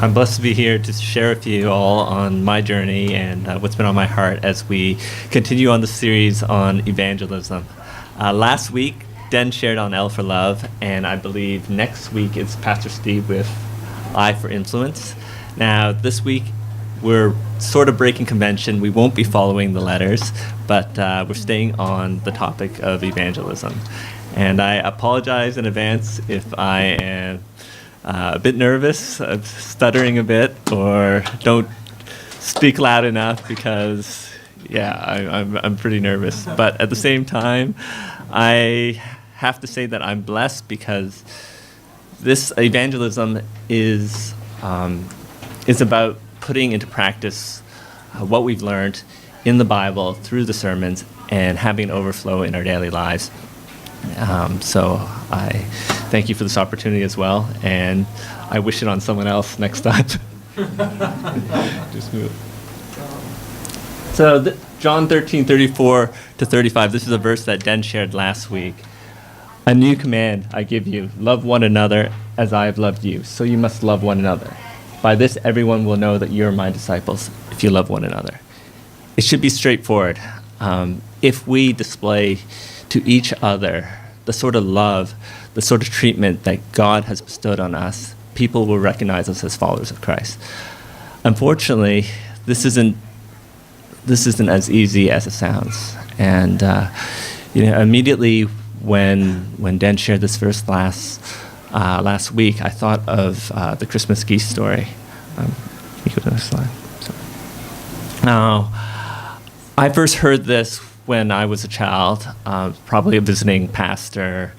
I'm blessed to be here to share with you all on my journey and what's been on my heart as we continue on the series on evangelism. Last week, Den shared on L for Love, and I believe next week it's Pastor Steve with I for Influence. Now, this week, we're sort of breaking convention. We won't be following the letters, but we're staying on the topic of evangelism. And I apologize in advance if I am a bit nervous, stuttering a bit, or don't speak loud enough because, I'm pretty nervous. But at the same time, I have to say that I'm blessed because this evangelism is about putting into practice what we've learned in the Bible through the sermons and having an overflow in our daily lives. So I thank you for this opportunity as well, and I wish it on someone else next time. Just move. So John 13:34-35, this is a verse that Den shared last week. A new command I give you, love one another as I have loved you, so you must love one another. By this everyone will know that you are my disciples, if you love one another. It should be straightforward. If we display to each other the sort of love, the sort of treatment that God has bestowed on us, people will recognize us as followers of Christ. Unfortunately, this isn't as easy as it sounds. And immediately when Dan shared this verse last week, I thought of the Christmas geese story. Can you go to the next slide? Sorry. Now, I first heard this when I was a child, probably a visiting pastor,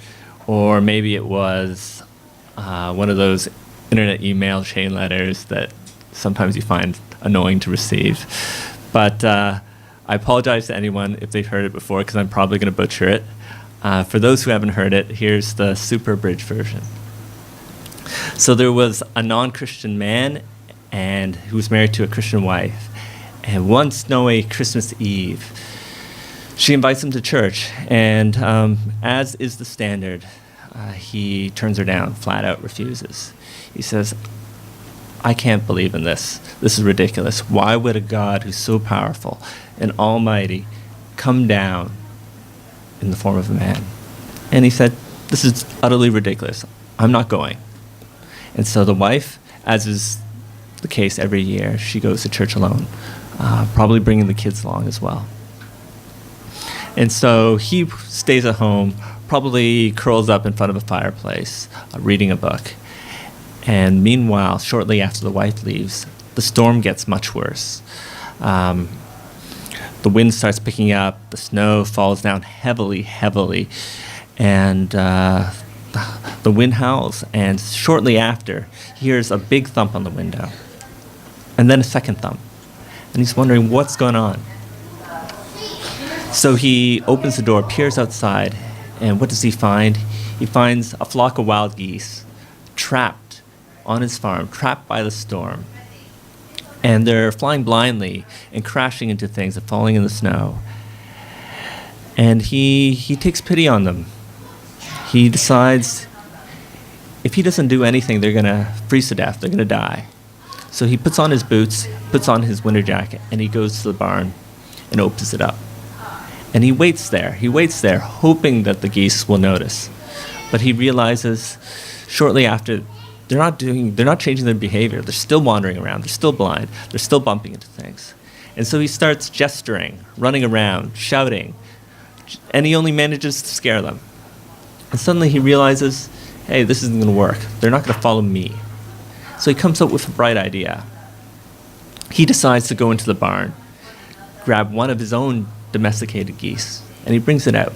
or maybe it was one of those internet email chain letters that sometimes you find annoying to receive. But I apologize to anyone if they've heard it before, because I'm probably going to butcher it. For those who haven't heard it, here's the super abridged version. So there was a non-Christian man and who was married to a Christian wife. And one snowy Christmas Eve, she invites him to church, and as is the standard, he turns her down, flat out refuses. He says, I can't believe in this. This is ridiculous. Why would a God who's so powerful and almighty come down in the form of a man? And he said, this is utterly ridiculous. I'm not going. And so the wife, as is the case every year, she goes to church alone, probably bringing the kids along as well. And so he stays at home, probably curls up in front of a fireplace, reading a book. And meanwhile, shortly after the wife leaves, the storm gets much worse. The wind starts picking up, the snow falls down heavily, and the wind howls, and shortly after, he hears a big thump on the window, and then a second thump. And he's wondering what's going on. So he opens the door, peers outside, and what does he find? He finds a flock of wild geese trapped on his farm, trapped by the storm. And they're flying blindly and crashing into things and falling in the snow. And he takes pity on them. He decides if he doesn't do anything, they're going to freeze to death. They're going to die. So he puts on his boots, puts on his winter jacket, and he goes to the barn and opens it up. And he waits there, hoping that the geese will notice. But he realizes shortly after, they're not changing their behavior. They're still wandering around. They're still blind. They're still bumping into things. And so he starts gesturing, running around, shouting, and he only manages to scare them. And suddenly he realizes, hey, this isn't going to work. They're not going to follow me. So he comes up with a bright idea. He decides to go into the barn, grab one of his own domesticated geese, and he brings it out.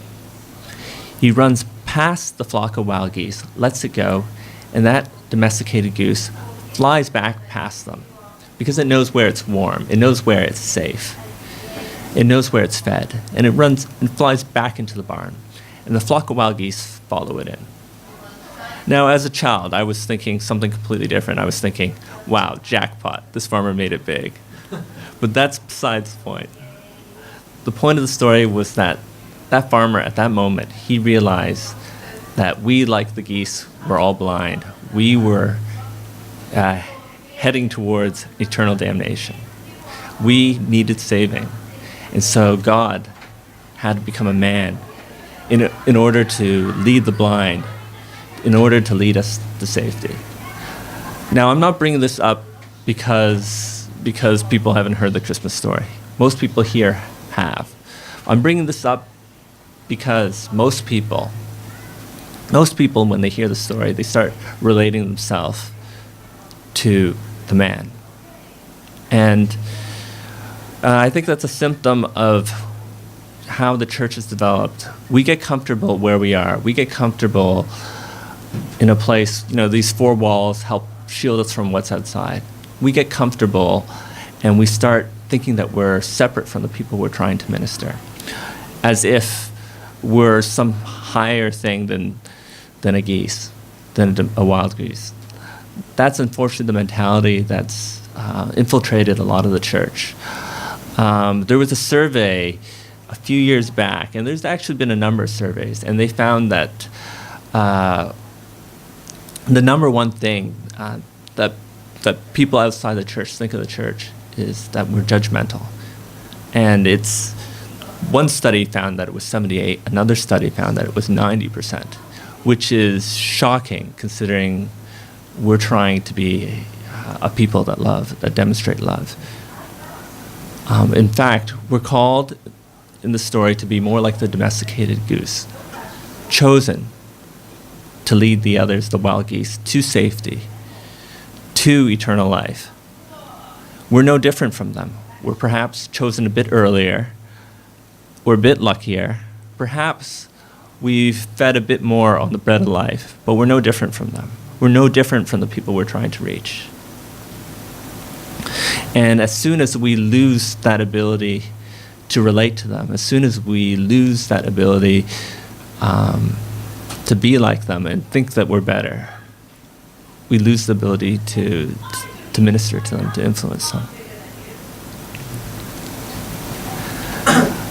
He runs past the flock of wild geese, lets it go, and that domesticated goose flies back past them because it knows where it's warm, it knows where it's safe, it knows where it's fed, and it runs and flies back into the barn, and the flock of wild geese follow it in. Now, as a child, I was thinking something completely different. I was thinking, wow, jackpot, this farmer made it big. But that's besides the point. The point of the story was that farmer, at that moment, he realized that we, like the geese, were all blind. We were heading towards eternal damnation. We needed saving. And so God had to become a man in order to lead the blind, in order to lead us to safety. Now, I'm not bringing this up because people haven't heard the Christmas story. Most people here have. I'm bringing this up because most people, when they hear the story, they start relating themselves to the man. And I think that's a symptom of how the church is developed. We get comfortable where we are. We get comfortable in a place, these four walls help shield us from what's outside. We get comfortable and we start thinking that we're separate from the people we're trying to minister, as if we're some higher thing than a geese, than a wild goose. That's unfortunately the mentality that's infiltrated a lot of the church. There was a survey a few years back, and there's actually been a number of surveys, and they found that the number one thing that people outside the church think of the church is that we're judgmental. And one study found that it was 78, another study found that it was 90%, which is shocking considering we're trying to be a people that love, that demonstrate love. In fact, we're called in the story to be more like the domesticated goose, chosen to lead the others, the wild geese, to safety, to eternal life. We're no different from them. We're perhaps chosen a bit earlier. We're a bit luckier. Perhaps we've fed a bit more on the bread of life, but we're no different from them. We're no different from the people we're trying to reach. And as soon as we lose that ability to relate to them, as soon as we lose that ability to be like them and think that we're better, we lose the ability to minister to them, to influence them.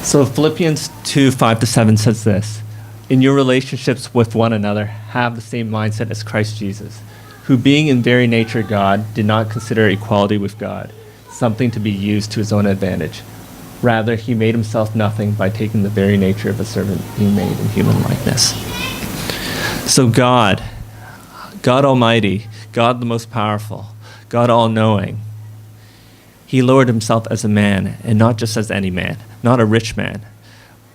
So Philippians 2:5-7 says this: in your relationships with one another, have the same mindset as Christ Jesus, who being in very nature God, did not consider equality with God something to be used to his own advantage. Rather, he made himself nothing by taking the very nature of a servant, being made in human likeness. So God Almighty, God the most powerful, God all-knowing, he lowered himself as a man, and not just as any man, not a rich man,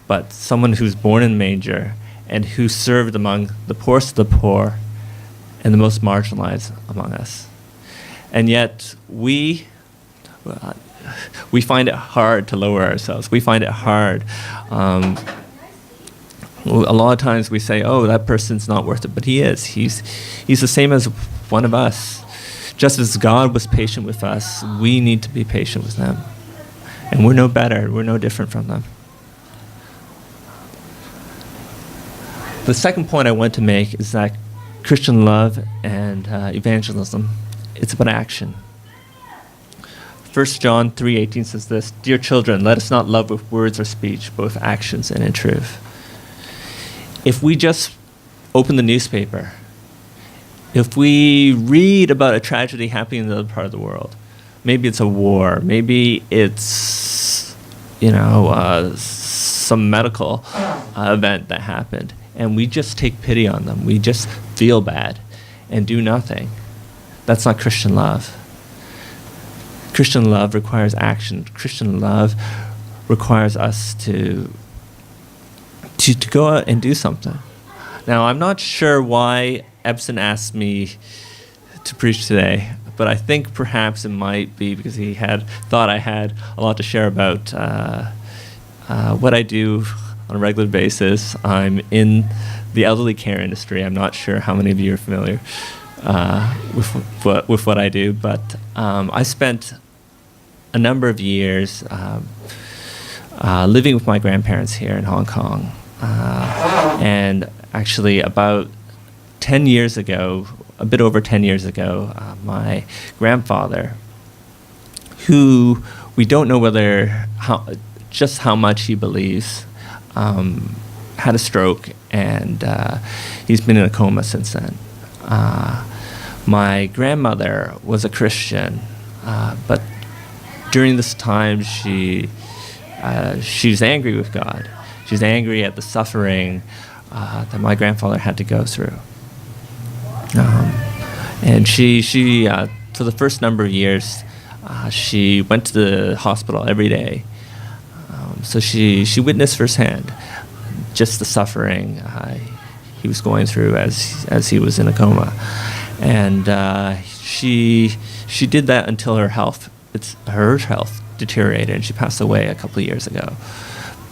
but someone who's born in a manger and who served among the poorest of the poor and the most marginalized among us. And yet we find it hard to lower ourselves. We find it hard. A lot of times we say, oh, that person's not worth it, but he is. He's the same as one of us. Just as God was patient with us, we need to be patient with them. And we're no better. We're no different from them. The second point I want to make is that Christian love and evangelism, it's about action. 1 John 3:18 says this: dear children, let us not love with words or speech, both actions and in truth. If we just open the newspaper, if we read about a tragedy happening in another part of the world, maybe it's a war, maybe it's some medical event that happened, and we just take pity on them, we just feel bad and do nothing, that's not Christian love. Christian love requires action. Christian love requires us to go out and do something. Now, I'm not sure why Ebson asked me to preach today, but I think perhaps it might be because he thought I had a lot to share about what I do on a regular basis. I'm in the elderly care industry. I'm not sure how many of you are familiar with what I do, but I spent a number of years living with my grandparents here in Hong Kong. And actually about 10 years ago, a bit over 10 years ago, my grandfather, who we don't know just how much he believes, had a stroke, and he's been in a coma since then. My grandmother was a Christian, but during this time she was angry with God. She was angry at the suffering that my grandfather had to go through. And she for the first number of years, she went to the hospital every day. So she witnessed firsthand just the suffering he was going through as he was in a coma. And she did that until her health deteriorated, and she passed away a couple of years ago.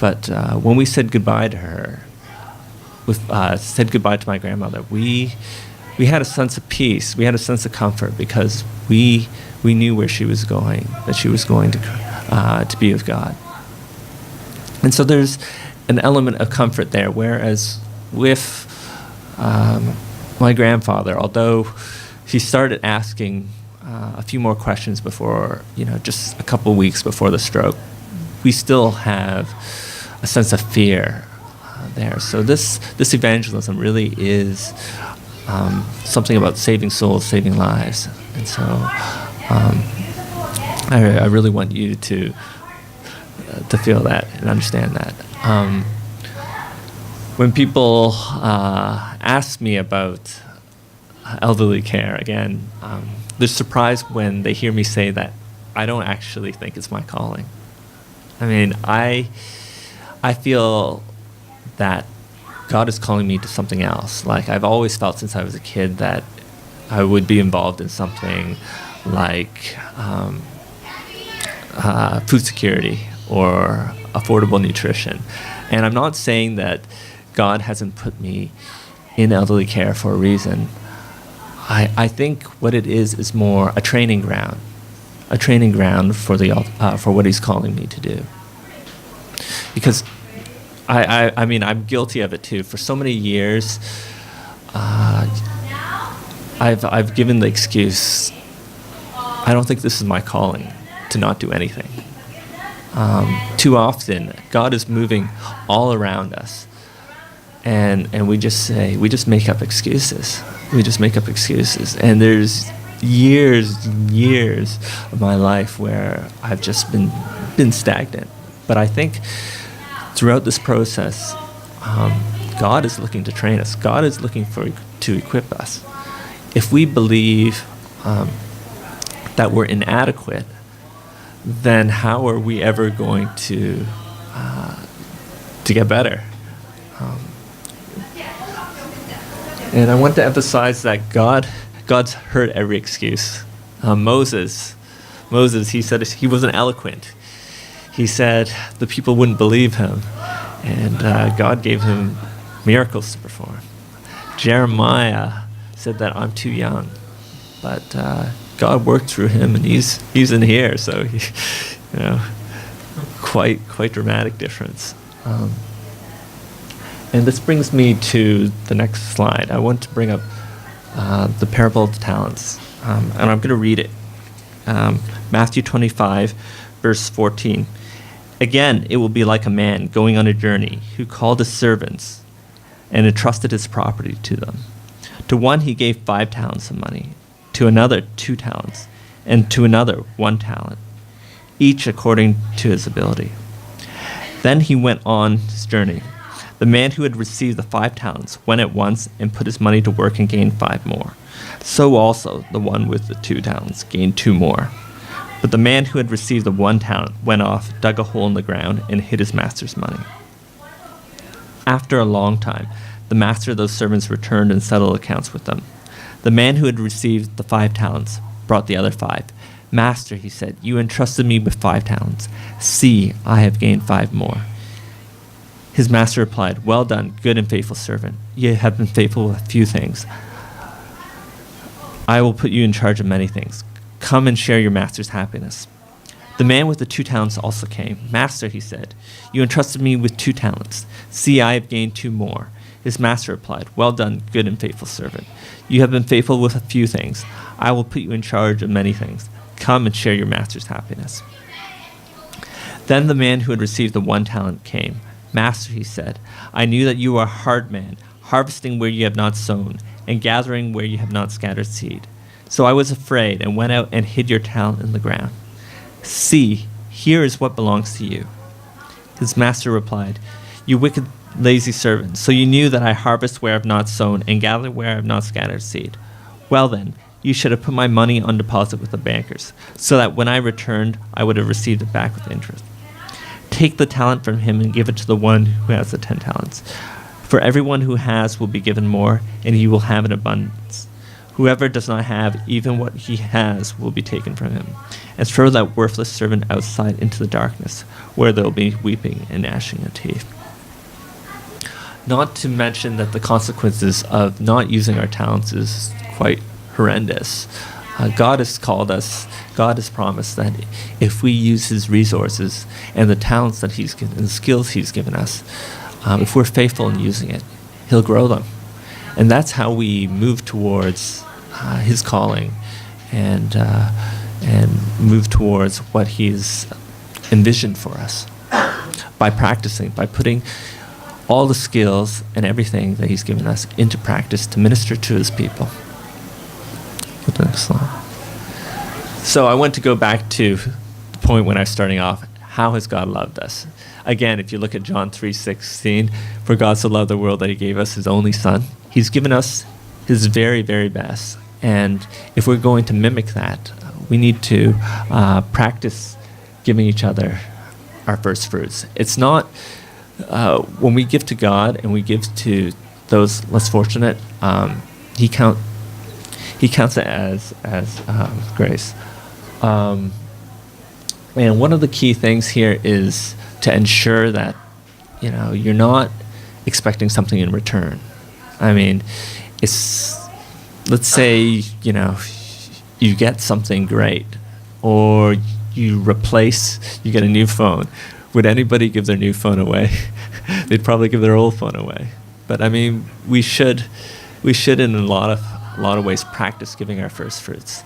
But when we said goodbye to her, said goodbye to my grandmother, we had a sense of peace. We had a sense of comfort because we knew where she was going, that she was going to be with God. And so there's an element of comfort there, whereas with my grandfather, although he started asking a few more questions before, just a couple of weeks before the stroke, we still have a sense of fear there. So this evangelism really is something about saving souls, saving lives. And so I really want you to feel that and understand that. When people ask me about elderly care, again, they're surprised when they hear me say that I don't actually think it's my calling. I mean, I feel that God is calling me to something else. Like, I've always felt since I was a kid that I would be involved in something like food security or affordable nutrition. And I'm not saying that God hasn't put me in elderly care for a reason. I think what it is more a training ground for what He's calling me to do. Because I mean, I'm guilty of it too. For so many years, I've given the excuse, I don't think this is my calling to not do anything. Too often, God is moving all around us, and we just make up excuses. And there's years and years of my life where I've just been stagnant. But I think throughout this process, God is looking to train us. God is looking to equip us. If we believe that we're inadequate, then how are we ever going to get better? And I want to emphasize that God's heard every excuse. Moses, he said he wasn't eloquent. He said the people wouldn't believe him, and God gave him miracles to perform. Jeremiah said that I'm too young, but God worked through him, and he's in here, so quite dramatic difference. And this brings me to the next slide. I want to bring up the parable of the talents, and I'm going to read it. Matthew 25, verse 14. Again, it will be like a man going on a journey who called his servants and entrusted his property to them. To one he gave 5 talents of money, to another 2 talents, and to another 1 talent, each according to his ability. Then he went on his journey. The man who had received the 5 talents went at once and put his money to work and gained 5 more. So also the one with the 2 talents gained 2 more. But the man who had received the 1 talent went off, dug a hole in the ground, and hid his master's money. After a long time, the master of those servants returned and settled accounts with them. The man who had received the 5 talents brought the other 5. Master, he said, you entrusted me with 5 talents. See, I have gained 5 more. His master replied, well done, good and faithful servant. You have been faithful with a few things. I will put you in charge of many things. Come and share your master's happiness. The man with the 2 talents also came. Master, he said, you entrusted me with 2 talents. See, I have gained 2 more. His master replied, well done, good and faithful servant. You have been faithful with a few things. I will put you in charge of many things. Come and share your master's happiness. Then the man who had received the 1 talent came. Master, he said, I knew that you are a hard man, harvesting where you have not sown, and gathering where you have not scattered seed. So I was afraid and went out and hid your talent in the ground. See, here is what belongs to you." His master replied, "You wicked, lazy servant, so you knew that I harvest where I have not sown and gather where I have not scattered seed. Well then, you should have put my money on deposit with the bankers, so that when I returned, I would have received it back with interest. Take the talent from him and give it to the one who has the 10 talents. For everyone who has will be given more, and he will have an abundance. Whoever does not have, even what he has will be taken from him. And throw that worthless servant outside into the darkness, where there will be weeping and gnashing of teeth." Not to mention that the consequences of not using our talents is quite horrendous. God has called us, God has promised that if we use his resources and the talents that he's given, the skills he's given us, if we're faithful in using it, he'll grow them. And that's how we move towards his calling and move towards what he's envisioned for us. By practicing, by putting all the skills and everything that he's given us into practice to minister to his people. So I want to go back to the point when I was starting off. How has God loved us? Again, if you look at John 3:16, "For God so loved the world that he gave us his only son." He's given us his very, very best. And if we're going to mimic that, we need to practice giving each other our first fruits. It's not, when we give to God and we give to those less fortunate, he counts it as grace. And one of the key things here is to ensure that, you're not expecting something in return. I mean, let's say, you get something great, or you get a new phone. Would anybody give their new phone away? They'd probably give their old phone away. But I mean, we should in a lot of ways practice giving our first fruits.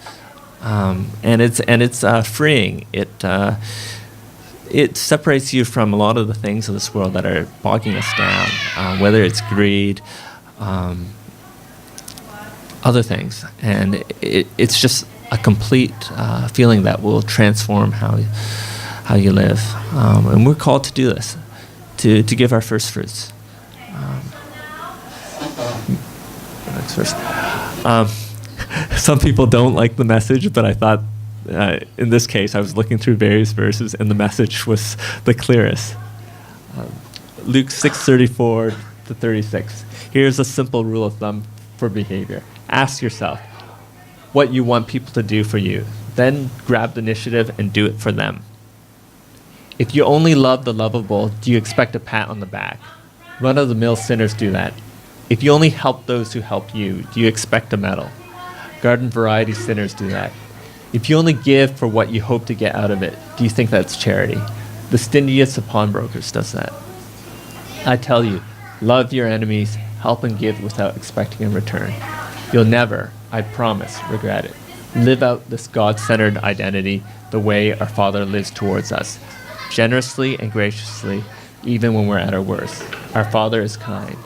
And it's freeing. It separates you from a lot of the things of this world that are bogging us down, whether it's greed, other things, and it's just a complete feeling that will transform how you live. And we're called to do this, to give our first fruits. Next verse. Some people don't like the message, but I thought in this case I was looking through various verses and the message was the clearest. Luke 6:34 to 36. Here's a simple rule of thumb for behavior. Ask yourself what you want people to do for you. Then grab the initiative and do it for them. If you only love the lovable, do you expect a pat on the back? Run-of-the-mill sinners do that. If you only help those who help you, do you expect a medal? Garden variety sinners do that. If you only give for what you hope to get out of it, do you think that's charity? The stingiest of pawnbrokers does that. I tell you, love your enemies, help and give without expecting a return. You'll never, I promise, regret it. Live out this God-centered identity the way our Father lives towards us, generously and graciously, even when we're at our worst. Our Father is kind.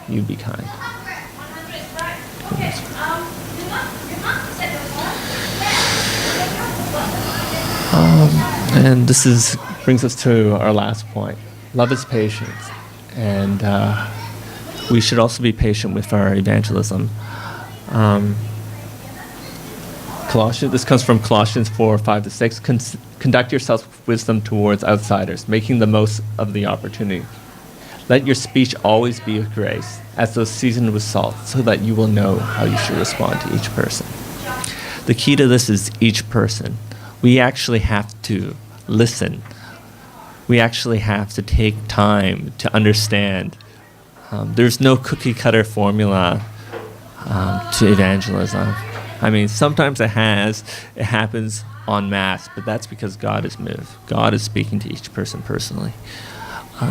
You be kind. And this brings us to our last point. Love is patience. And we should also be patient with our evangelism. This comes from Colossians 4:5-6. Conduct yourselves with wisdom towards outsiders, making the most of the opportunity. Let your speech always be with grace, as though seasoned with salt, so that you will know how you should respond to each person. The key to this is each person. We actually have to listen. We actually have to take time to understand. There's no cookie-cutter formula to evangelism. I mean, sometimes it happens en masse, but that's because God is moved. God is speaking to each person personally.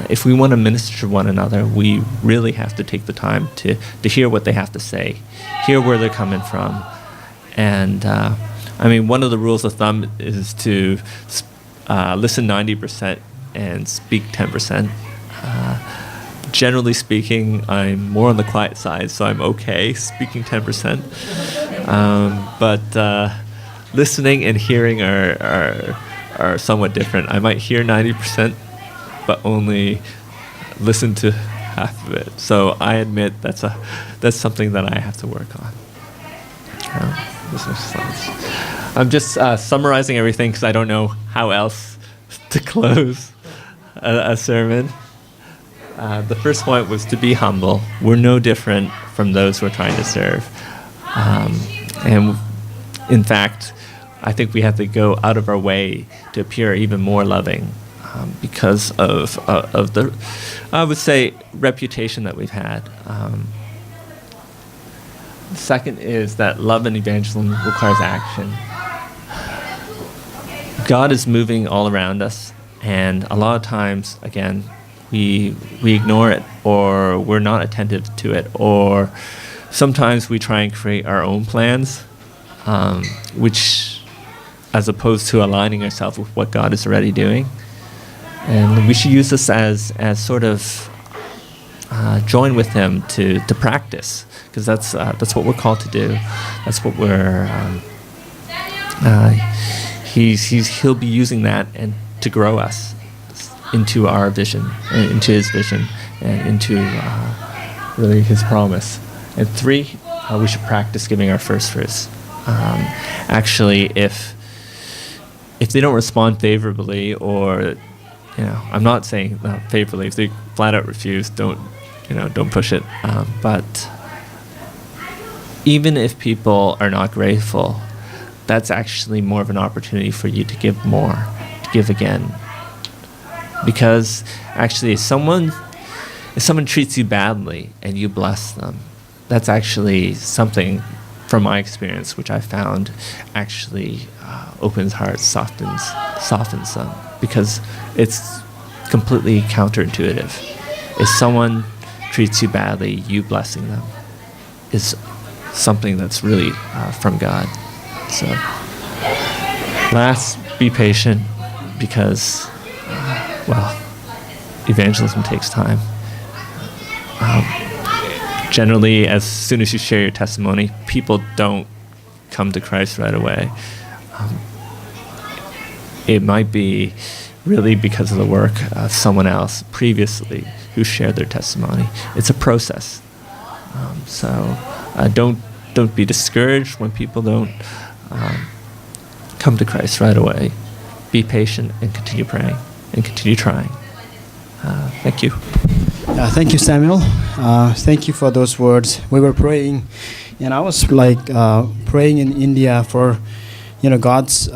If we want to minister to one another, we really have to take the time to hear what they have to say, hear where they're coming from. And one of the rules of thumb is to listen 90% and speak 10%. Generally speaking, I'm more on the quiet side, so I'm okay speaking 10%. But listening and hearing are somewhat different. I might hear 90%, but only listen to half of it. So I admit that's something that I have to work on. I'm just summarizing everything because I don't know how else to close a sermon. The first point was to be humble. We're no different from those who are trying to serve. And in fact, I think we have to go out of our way to appear even more loving because of the, I would say, reputation that we've had. The second is that love and evangelism requires action. God is moving all around us, and a lot of times, again, we ignore it, or we're not attentive to it, or sometimes we try and create our own plans, which, as opposed to aligning ourselves with what God is already doing. And we should use this as sort of join with Him to practice, because that's what we're called to do. That's what He'll be using that and to grow us into our vision, into His vision, and into really His promise. And 3, we should practice giving our first fruits. Actually, if they don't respond favorably, or I'm not saying favorably. If they flat out refuse, don't push it. But even if people are not grateful, that's actually more of an opportunity for you to give more, to give again. Because actually, if someone treats you badly and you bless them, that's actually something, from my experience, which I found actually opens hearts, softens them, because it's completely counterintuitive. If someone treats you badly, you blessing them is something that's really from God. So, last, be patient, because evangelism takes time. Generally, as soon as you share your testimony, people don't come to Christ right away. It might be really because of the work of someone else previously who shared their testimony. It's a process. So don't be discouraged when people don't come to Christ right away. Be patient and continue praying and continue trying. Thank you. Thank you, Samuel. Thank you for those words. We were praying, and I was praying in India for God's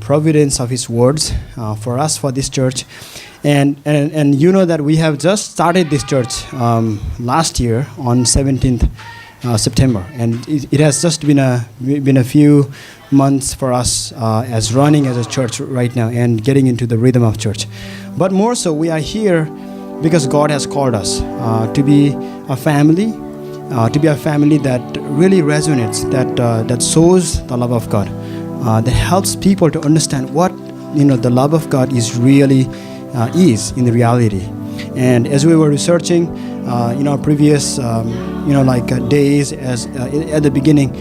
providence of His words for us, for this church. And that we have just started this church last year on 17th September, and it has just been a few months for us as running as a church right now and getting into the rhythm of church. But more so, we are here because God has called us to be a family, that really resonates, that shows the love of God, that helps people to understand what the love of God is really is in the reality. And as we were researching, previous days, as at the beginning,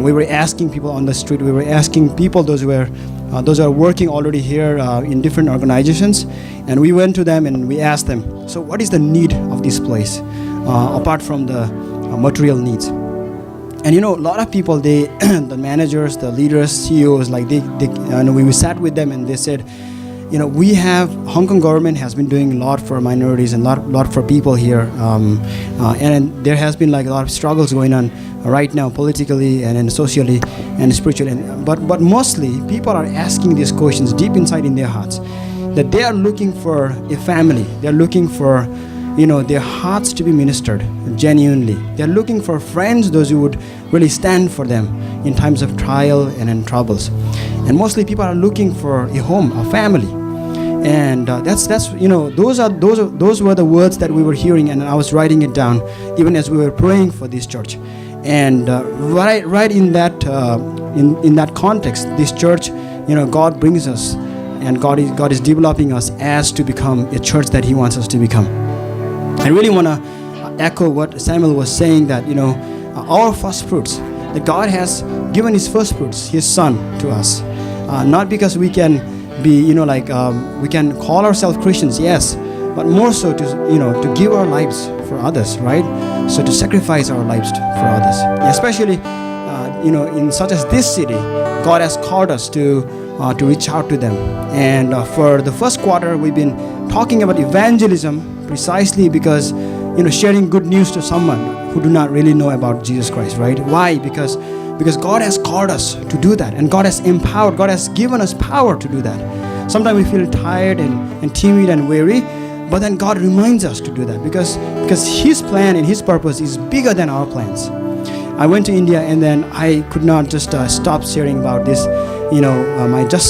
we were asking people on the street. We were asking people, those who are working already here in different organizations, and we went to them and we asked them, so what is the need of this place apart from the material needs? And a lot of people, the managers, the leaders, CEOs, we sat with them and they said, we have, Hong Kong government has been doing a lot for minorities and lot for people here, and there has been a lot of struggles going on right now, politically and socially and spiritually. But mostly people are asking these questions deep inside in their hearts, that they are looking for a family. They're looking for their hearts to be ministered genuinely. They're looking for friends, those who would really stand for them in times of trial and in troubles. And mostly people are looking for a home, a family. And those were the words that we were hearing, and I was writing it down even as we were praying for this church. And right in that in that context, this church, God brings us, and God is developing us as to become a church that He wants us to become. I really want to echo what Samuel was saying, that our first fruits, that God has given His first fruits, His Son, to us. Not because we can be, we can call ourselves Christians, yes, but more so to give our lives for others, right? So to sacrifice our lives for others, especially, in such as this city, God has called us to reach out to them. And for the first quarter, we've been talking about evangelism precisely because, sharing good news to someone who do not really know about Jesus Christ, right? Why? Because God has called us to do that, and God has empowered, God has given us power to do that. Sometimes we feel tired and timid and weary, but then God reminds us to do that because His plan and His purpose is bigger than our plans. I went to India, and then I could not just stop sharing about this,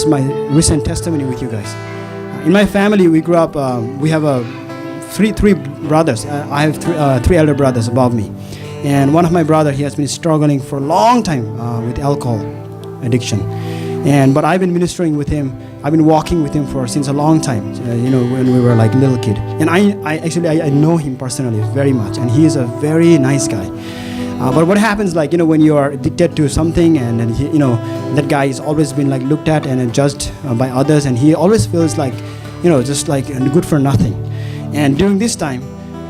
my recent testimony with you guys. In my family, we grew up. We have three brothers. I have three elder brothers above me, and one of my brother, he has been struggling for a long time with alcohol addiction, but I've been ministering with him. I've been walking with him since a long time. When we were like little kid, and I know him personally very much, and he is a very nice guy. But what happens, when you are addicted to something, and that guy has always been looked at and judged by others, and he always feels just good for nothing. And during this time,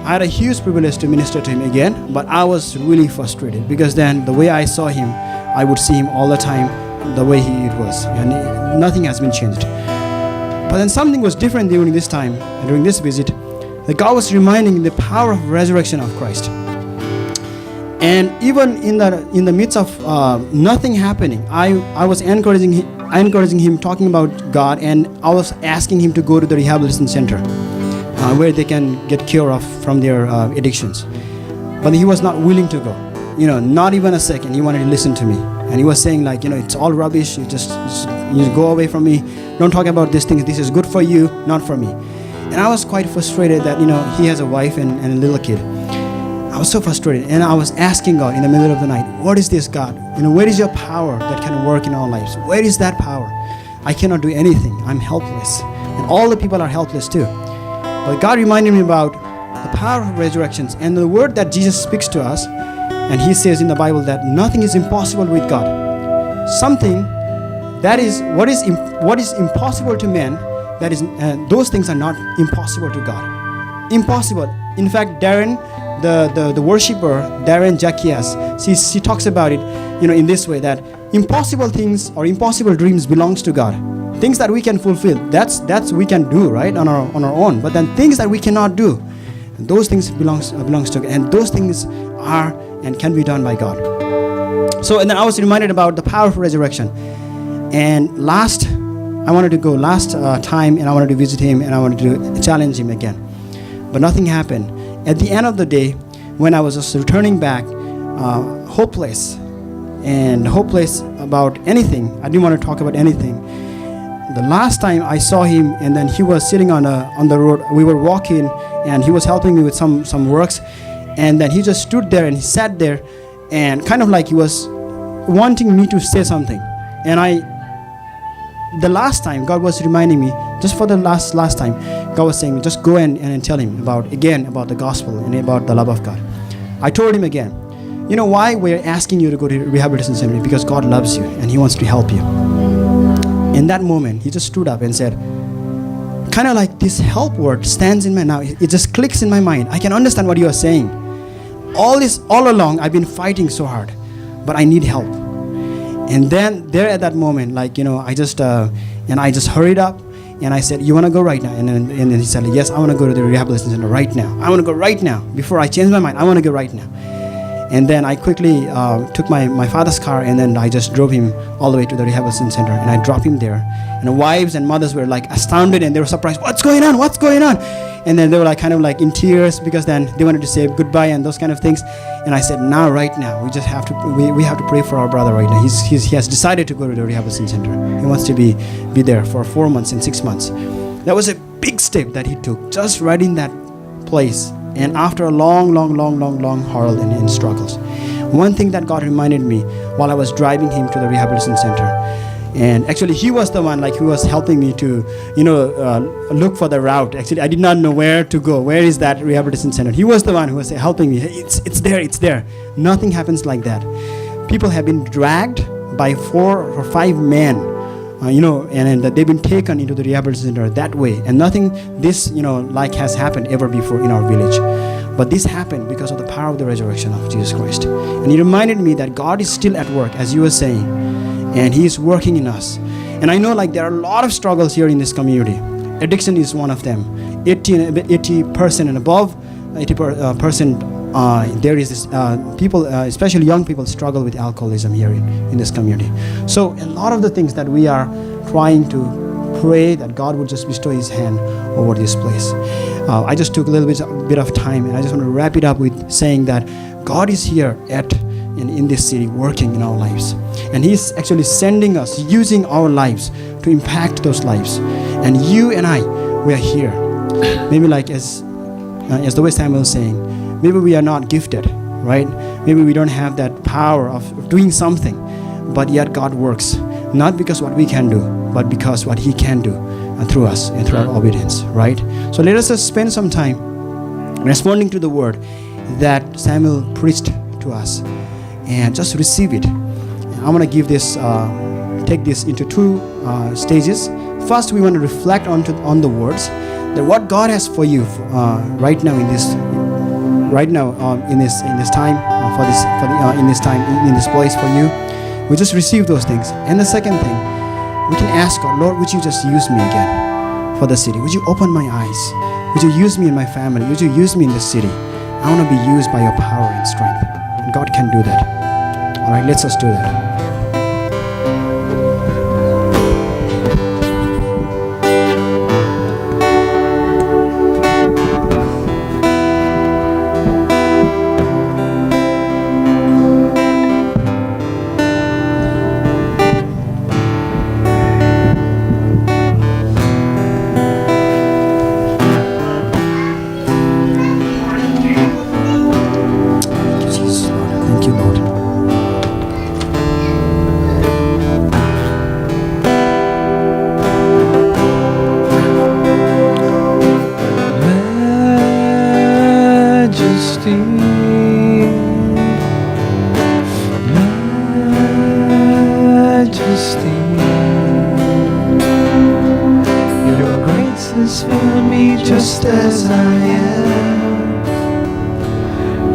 I had a huge privilege to minister to him again, but I was really frustrated because then the way I saw him, I would see him all the time the way it was, and nothing has been changed. But then something was different during this time, during this visit, that God was reminding the power of resurrection of Christ. And even in the midst of nothing happening, I was encouraging him, talking about God, and I was asking him to go to the rehabilitation center where they can get cure from their addictions. But he was not willing to go. Not even a second. He wanted to listen to me, and he was saying it's all rubbish. You just go away from me. Don't talk about these things. This is good for you, not for me. And I was quite frustrated that he has a wife and a little kid. I was so frustrated, and I was asking God in the middle of the night, what is this, God? Where is your power that can work in our lives? Where is that power? I cannot do anything. I'm helpless. And all the people are helpless too. But God reminded me about the power of resurrections and the word that Jesus speaks to us. And He says in the Bible that nothing is impossible with God. Something that is what is impossible to men, that is those things are not impossible to God. Impossible. In fact, Darren, the worshiper, Darren Jackias, she talks about it, in this way, that impossible things or impossible dreams belongs to God. Things that we can fulfill, that's we can do, right, on our own. But then things that we cannot do, those things belongs to God, and those things are and can be done by God. So, and then I was reminded about the power of resurrection. And last time, and I wanted to visit him, and I wanted to challenge him again, but nothing happened. At the end of the day, when I was just returning back, hopeless about anything, I didn't want to talk about anything. The last time I saw him, and then he was sitting on the road. We were walking, and he was helping me with some works, and then he just stood there and he sat there, and kind of like he was wanting me to say something. And the last time, God was reminding me, just for the last time, God was saying, just go and tell him about the gospel and about the love of God. I told him again, why we're asking you to go to rehabilitation center? Because God loves you and He wants to help you. In that moment, he just stood up and said, kind of like this help word stands in my now. It just clicks in my mind. I can understand what you are saying. All along, I've been fighting so hard, but I need help. And then there at that moment, I just hurried up and I said, you want to go right now? And then he said, yes, I want to go to the rehabilitation center right now. I want to go right now. Before I change my mind, I want to go right now. And then I quickly took my father's car, and then I just drove him all the way to the rehabilitation center, and I dropped him there. And the wives and mothers were astounded, and they were surprised. What's going on? What's going on? And then they were kind of in tears, because then they wanted to say goodbye and those kind of things. And I said, right now, we just have to we have to pray for our brother right now. He has decided to go to the rehabilitation center. He wants to be there for 4 months and 6 months. That was a big step that he took, just right in that place. And after a long hurl and struggles, one thing that God reminded me while I was driving him to the rehabilitation center, and actually he was the one who was helping me to look for the route. Actually, I did not know where to go. Where is that rehabilitation center? He was the one who was helping me. It's there. Nothing happens like that. people have been dragged by 4 or 5 men, and they've been taken into the rehabilitation center that way. And nothing this, like has happened ever before in our village. But this happened because of the power of the resurrection of Jesus Christ. And it reminded me that God is still at work, as you were saying, and He is working in us. And I know there are a lot of struggles here in this community. Addiction is one of them. 80% and above, 80% there is this, people, especially young people, struggle with alcoholism here in this community. So a lot of the things that we are trying to pray that God would just bestow His hand over this place. I just took a little bit of time, and I just want to wrap it up with saying that God is here in this city working in our lives. And He's actually sending us, using our lives to impact those lives. And you and I, we are here. Maybe as the way Samuel was saying, maybe we are not gifted, right? Maybe we don't have that power of doing something, but yet God works, not because what we can do, but because what He can do through us and through our obedience, right? So let us just spend some time responding to the word that Samuel preached to us, and just receive it. I'm going to give this, take this into 2 stages. First, we want to reflect on the words that what God has for you right now in this time in this place for you. We just receive those things. And the second thing, we can ask God, Lord, would you just use me again for the city? Would you open my eyes? Would you use me in my family? Would you use me in the city? I want to be used by your power and strength. And God can do that. All right, let's just do that. Just as I am,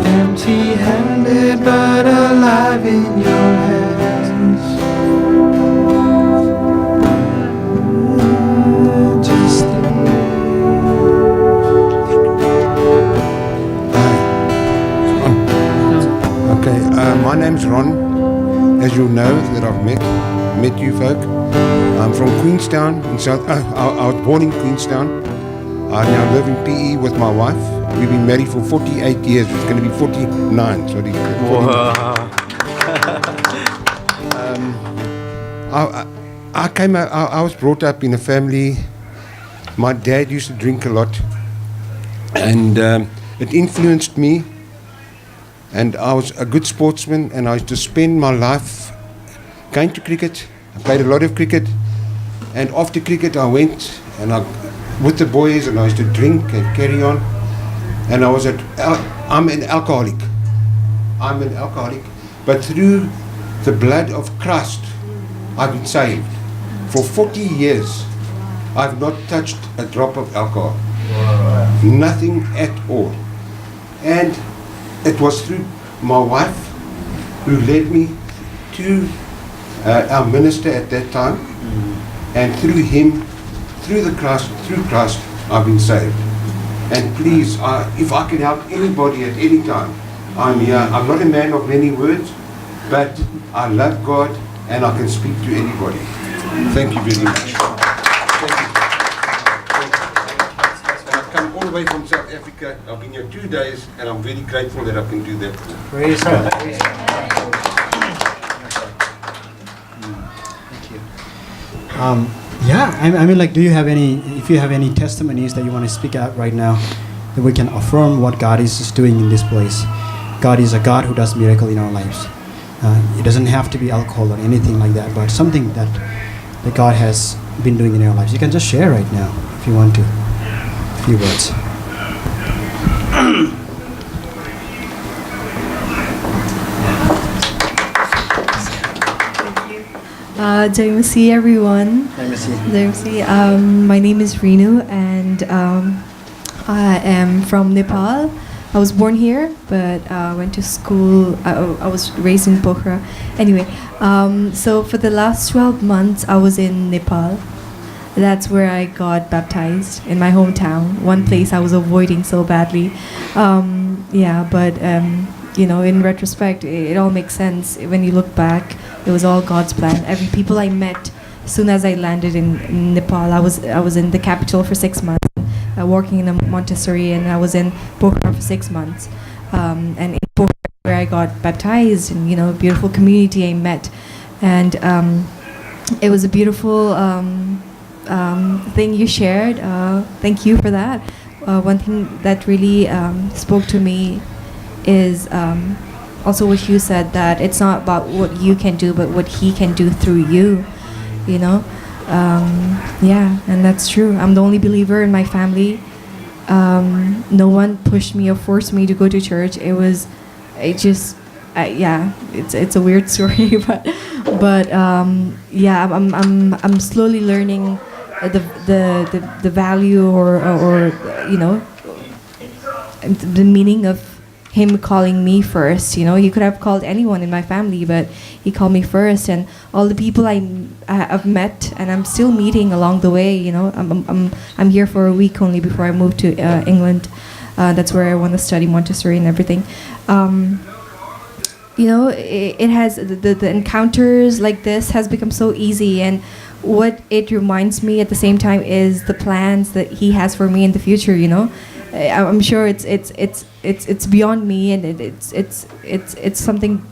empty-handed but alive in your hands. My name's Ron, as you'll know that I've met you folk. I'm from Queenstown in South. I was born in Queenstown. I now live in PE with my wife. We've been married for 48 years. It's going to be 49. Sorry. I was brought up in a family. My dad used to drink a lot, and it influenced me. And I was a good sportsman, and I used to spend my life going to cricket. I played a lot of cricket, and after cricket I went with the boys, and I used to drink and carry on. And I'm an alcoholic. But through the blood of Christ, I've been saved. For 40 years, I've not touched a drop of alcohol. Wow. Nothing at all. And it was through my wife who led me to our minister at that time. And through him, through Christ, I've been saved. And please, if I can help anybody at any time, I'm here. I'm not a man of many words, but I love God and I can speak to anybody. Thank you very much. Thank you. I've come all the way from South Africa. I've been here 2 days, and I'm very grateful that I can do that. Praise God. Thank you. Do you have if you have any testimonies that you want to speak out right now, that we can affirm what God is doing in this place. God is a God who does miracle in our lives. It doesn't have to be alcohol or anything like that, but something that God has been doing in our lives. You can just share right now if you want to. A few words. Jai Masi, everyone. Let me see. Jai Masi. My name is Renu, and I am from Nepal. I was born here, but went to school. I was raised in Pokhara. Anyway, so for the last 12 months, I was in Nepal. That's where I got baptized, in my hometown. One place I was avoiding so badly. In retrospect, it all makes sense. When you look back, it was all God's plan. Every people I met, as soon as I landed in Nepal, I was in the capital for 6 months, working in a Montessori, and I was in Pokhara for 6 months. And in Pokhara, where I got baptized, and beautiful community I met, and it was a beautiful thing you shared. Thank you for that. One thing that really spoke to me is also what you said, that it's not about what you can do, but what He can do through you. And that's true. I'm the only believer in my family. No one pushed me or forced me to go to church. It's a weird story, but I'm slowly learning the value or the meaning of Him calling me first. He could have called anyone in my family, but He called me first. And all the people I've met and I'm still meeting along the way. I'm here for a week only before I move to England. That's where I want to study Montessori and everything. It has the encounters like this has become so easy, and what it reminds me at the same time is the plans that He has for me in the future. I'm sure it's beyond me, and it's something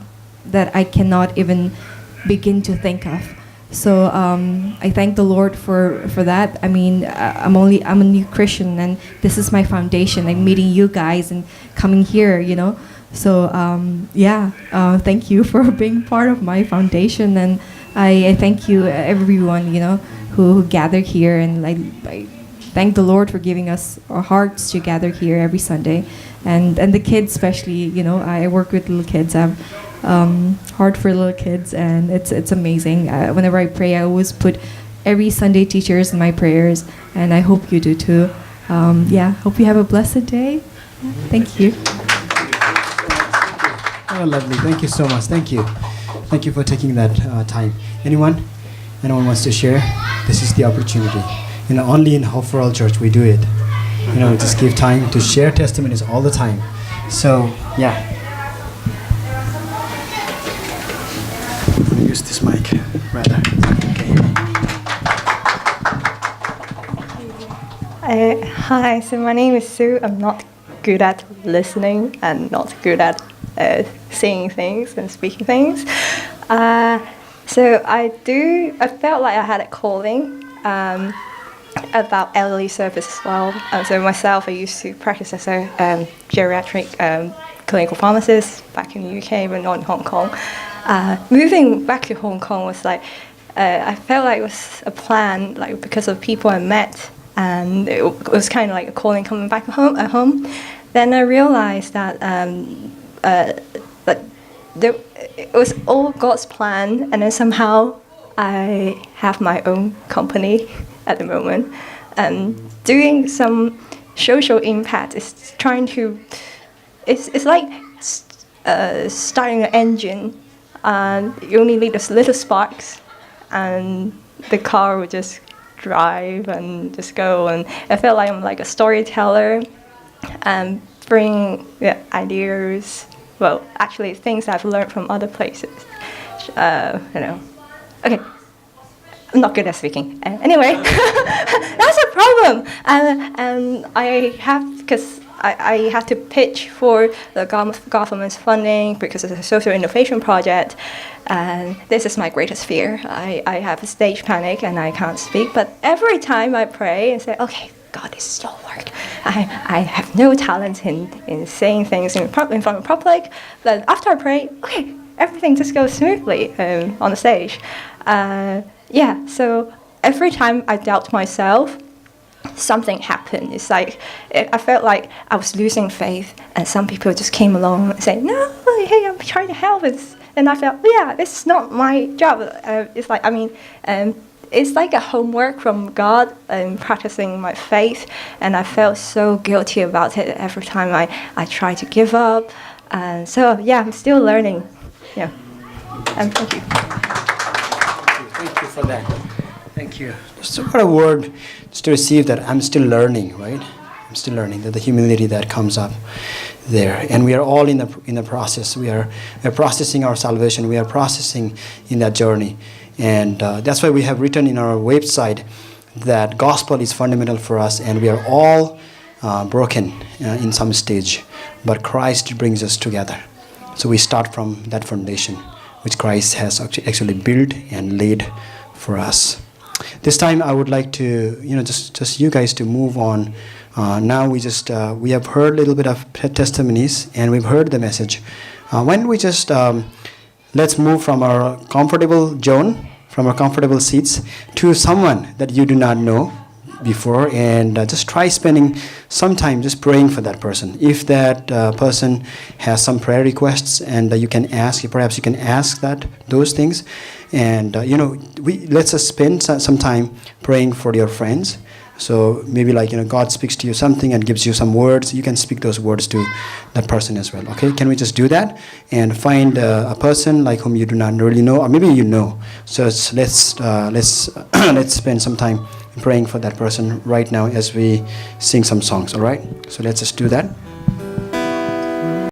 that I cannot even begin to think of. So I thank the Lord for that. I mean, I'm a new Christian, and this is my foundation. I'm meeting you guys and coming here. So thank you for being part of my foundation, and I thank you everyone who gathered here, and I thank the Lord for giving us our hearts to gather here every Sunday, and the kids especially. I work with little kids. I have heart for little kids, and it's amazing. Whenever I pray, I always put every Sunday teachers in my prayers, and I hope you do too. Hope you have a blessed day. Thank you. Oh, lovely. Thank you so much. Thank you. Thank you for taking that time. Anyone wants to share? This is the opportunity. Only in Hope for All Church we do it. Just give time to share testimonies all the time. So, yeah. I'm going to use this mic rather. Okay. Hi, so my name is Sue. I'm not good at listening and not good at seeing things and speaking things. So I felt like I had a calling about elderly service as well. So myself, I used to practice as a geriatric clinical pharmacist back in the UK, but not in Hong Kong. Moving back to Hong Kong was like, I felt like it was a plan, like because of people I met, and it was kind of like a calling coming back home. Then I realized that it was all God's plan, and then somehow I have my own company at the moment, and doing some social impact. It's like starting an engine, and you only need those little sparks, and the car will just drive and just go. And I felt like I'm like a storyteller, and bring ideas. Well, actually, things I've learned from other places. Okay, I'm not good at speaking. Anyway, that's a problem. And I have to pitch for the government's funding because it's a social innovation project. And this is my greatest fear. I have a stage panic and I can't speak. But every time I pray and say, okay, God, this is all work. I have no talent in saying things in front of public. But after I pray, okay, everything just goes smoothly on the stage. So every time I doubt myself, something happened. It's like I felt like I was losing faith, and some people just came along and said, "No, hey, I'm trying to help. And I felt, yeah, it's not my job. It's like, it's like a homework from God and practicing my faith. And I felt so guilty about it every time I try to give up. And so, yeah, I'm still learning. Yeah. And thank you. Thank you for that. Thank you. So what a word just to receive that I'm still learning, right? I'm still learning, that the humility that comes up there. And we are all in the process. We are processing our salvation. We are processing in that journey. And that's why we have written in our website that gospel is fundamental for us, and we are all broken in some stage, but Christ brings us together. So we start from that foundation which Christ has actually built and laid for us. This time I would like to, just you guys to move on. Now we have heard a little bit of testimonies, and we've heard the message. Why don't we just let's move from our comfortable zone, from our comfortable seats, to someone that you do not know before, and just try spending some time just praying for that person. If that person has some prayer requests, and you can ask, perhaps you can ask those things, and let's just spend some time praying for your friends. So maybe God speaks to you something and gives you some words. You can speak those words to that person as well. Okay, can we just do that and find a person whom you do not really know, or maybe you know. So let's let's spend some time praying for that person right now as we sing some songs. All right. So let's just do that.